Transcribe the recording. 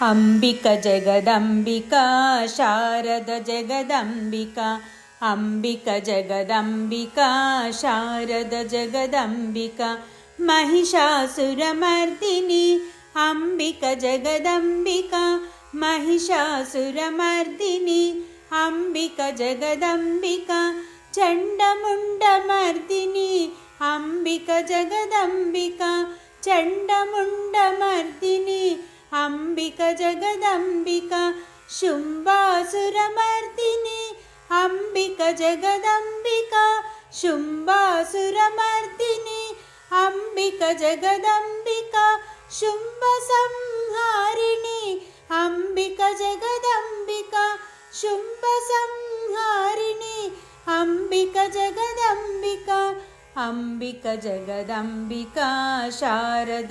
Ambika Jagdambika Sharad Jagdambika Ambika Jagdambika Sharad Jagdambika Mahishasuramardini Ambika Jagdambika Mahishasuramardini Ambika Jagdambika चंडमुंडमर्दिनी Ambika Jagdambika चंडमुंडमर्दिनी Ambika Jagdambika शुंभासुरमर्दिनी Ambika Jagdambika शुंभासुरमर्दिनी Ambika Jagdambika शुंभसंहारिणी Ambika Jagdambika शुंभसंहारिणी Ambika Jagdambika Ambika Jagdambika Sharad